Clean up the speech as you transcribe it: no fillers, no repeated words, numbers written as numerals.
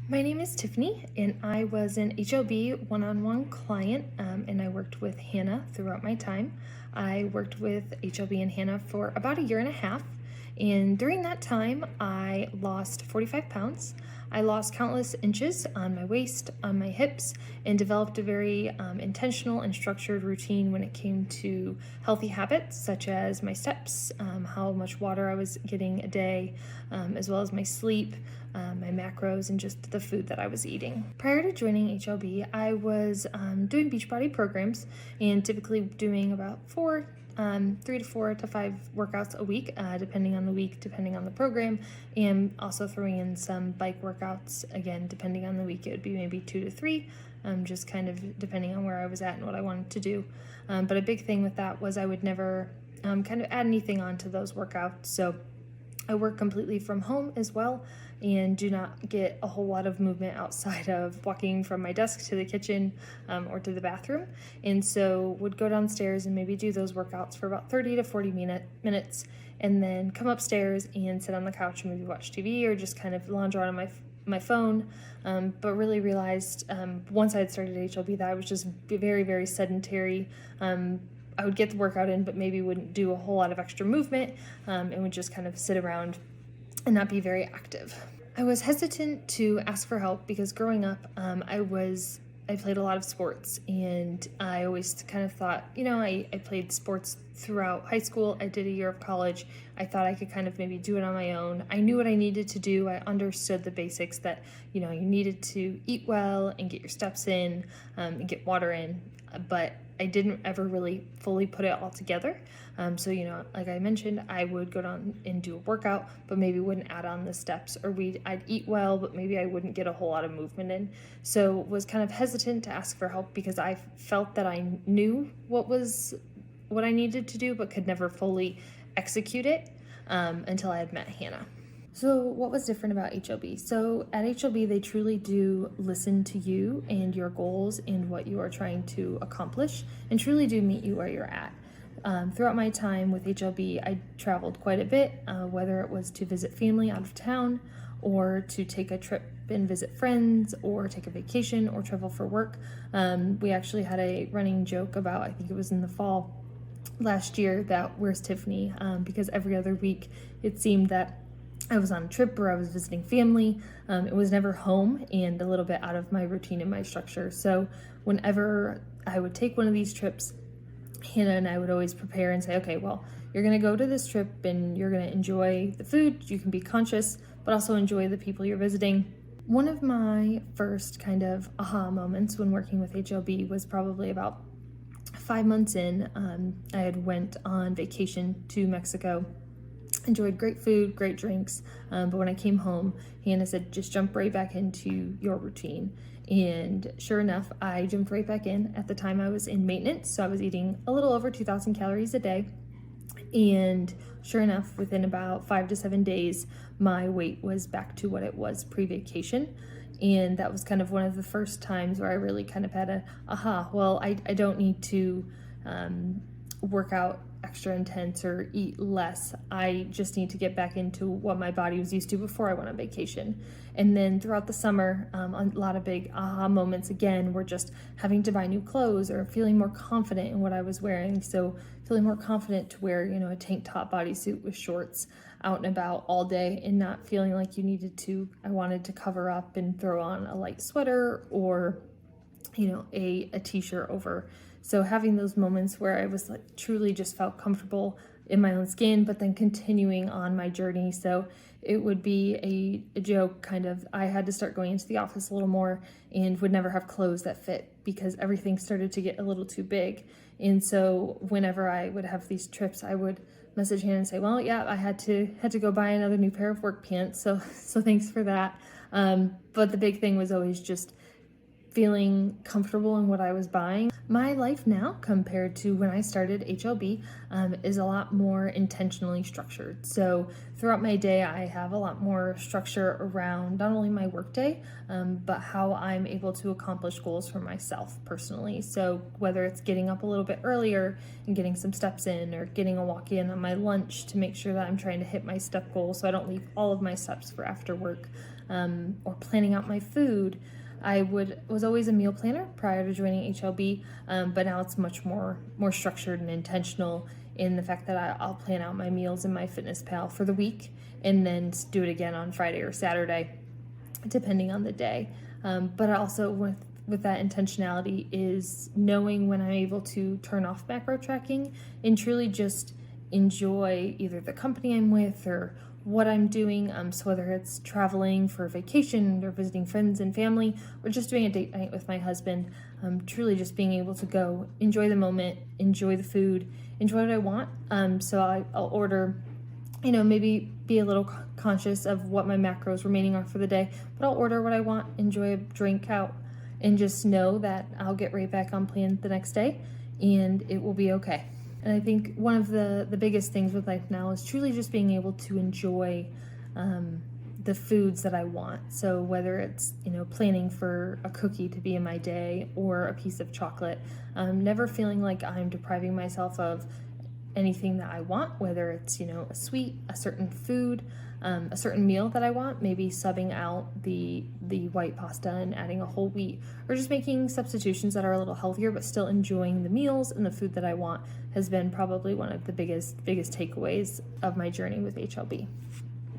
My name is Tiffany, and I was an 𝗪𝗀𝗡 one-on-one client, and I worked with Hannah throughout my time. I worked with 𝗪𝗀𝗡 and Hannah for about a year and a half, and during that time, I lost 45 pounds. I lost countless inches on my waist, on my hips, and developed a very intentional and structured routine when it came to healthy habits, such as my steps, how much water I was getting a day, as well as my sleep, my macros, and just the food that I was eating. Prior to joining 𝗪𝗀𝗡, I was doing Beachbody programs and typically doing about 3 to 4 to 5 workouts a week, depending on the week, depending on the program, and also throwing in some bike workouts. Again, depending on the week, it would be maybe 2 to 3, just kind of depending on where I was at and what I wanted to do. But a big thing with that was I would never kind of add anything onto those workouts. So I work completely from home as well and do not get a whole lot of movement outside of walking from my desk to the kitchen or to the bathroom. And so would go downstairs and maybe do those workouts for about 30 to 40 minutes and then come upstairs and sit on the couch and maybe watch TV or just kind of lounge around on my phone, but really realized once I had started 𝗪𝗀𝗡 that I was just very, very sedentary. I would get the workout in, but maybe wouldn't do a whole lot of extra movement and would just kind of sit around and not be very active. I was hesitant to ask for help because growing up, I played a lot of sports, and I always kind of thought, I played sports throughout high school. I did a year of college. I thought I could kind of maybe do it on my own. I knew what I needed to do. I understood the basics that, you needed to eat well and get your steps in and get water in, but I didn't ever really fully put it all together. So, like I mentioned, I would go down and do a workout, but maybe wouldn't add on the steps, or I'd eat well, but maybe I wouldn't get a whole lot of movement in. So was kind of hesitant to ask for help because I felt that I knew what I needed to do, but could never fully execute it until I had met Hannah. So what was different about 𝗪𝗀𝗡? So at 𝗪𝗀𝗡, they truly do listen to you and your goals and what you are trying to accomplish, and truly do meet you where you're at. Throughout my time with 𝗪𝗀𝗡, I traveled quite a bit, whether it was to visit family out of town, or to take a trip and visit friends, or take a vacation, or travel for work. We actually had a running joke about, I think it was in the fall last year, that where's Tiffany? Because every other week it seemed that I was on a trip or I was visiting family. It was never home and a little bit out of my routine and my structure. So whenever I would take one of these trips, Hannah and I would always prepare and say, okay, well, you're going to go to this trip and you're going to enjoy the food. You can be conscious, but also enjoy the people you're visiting. One of my first kind of aha moments when working with 𝗪𝗀𝗡 was probably about 5 months in. I had went on vacation to Mexico. Enjoyed great food, great drinks, but when I came home, Hannah said, just jump right back into your routine. And sure enough, I jumped right back in. At the time, I was in maintenance, so I was eating a little over 2,000 calories a day. And sure enough, within about 5 to 7 days, my weight was back to what it was pre-vacation. And that was kind of one of the first times where I really kind of had a aha, well, I don't need to work out extra intense or eat less. I just need to get back into what my body was used to before I went on vacation. And then throughout the summer, a lot of big aha moments again were just having to buy new clothes or feeling more confident in what I was wearing. So feeling more confident to wear, a tank top bodysuit with shorts out and about all day, and not feeling like I wanted to cover up and throw on a light sweater or a t-shirt over. So having those moments where I was truly just felt comfortable in my own skin, but then continuing on my journey. So it would be a joke kind of, I had to start going into the office a little more and would never have clothes that fit because everything started to get a little too big. And so whenever I would have these trips, I would message Hannah and say, well, yeah, I had to go buy another new pair of work pants. So thanks for that. But the big thing was always just feeling comfortable in what I was buying. My life now, compared to when I started HLB, is a lot more intentionally structured. So throughout my day, I have a lot more structure around not only my workday, but how I'm able to accomplish goals for myself personally. So whether it's getting up a little bit earlier and getting some steps in, or getting a walk in on my lunch to make sure that I'm trying to hit my step goal so I don't leave all of my steps for after work, or planning out my food. I was always a meal planner prior to joining HLB, but now it's much more structured and intentional in the fact that I'll plan out my meals in MyFitnessPal for the week and then do it again on Friday or Saturday, depending on the day. But also with that intentionality is knowing when I'm able to turn off macro tracking and truly just enjoy either the company I'm with or what I'm doing, so whether it's traveling for vacation or visiting friends and family or just doing a date night with my husband, truly just being able to go enjoy the moment, enjoy the food, enjoy what I want. So I'll order, maybe be a little conscious of what my macros remaining are for the day, but I'll order what I want, enjoy a drink out, and just know that I'll get right back on plan the next day and it will be okay. And I think one of the biggest things with life now is truly just being able to enjoy the foods that I want. So whether it's, planning for a cookie to be in my day or a piece of chocolate, never feeling like I'm depriving myself of anything that I want, whether it's, a sweet, a certain food, a certain meal that I want, maybe subbing out the white pasta and adding a whole wheat, or just making substitutions that are a little healthier but still enjoying the meals and the food that I want has been probably one of the biggest takeaways of my journey with HLB.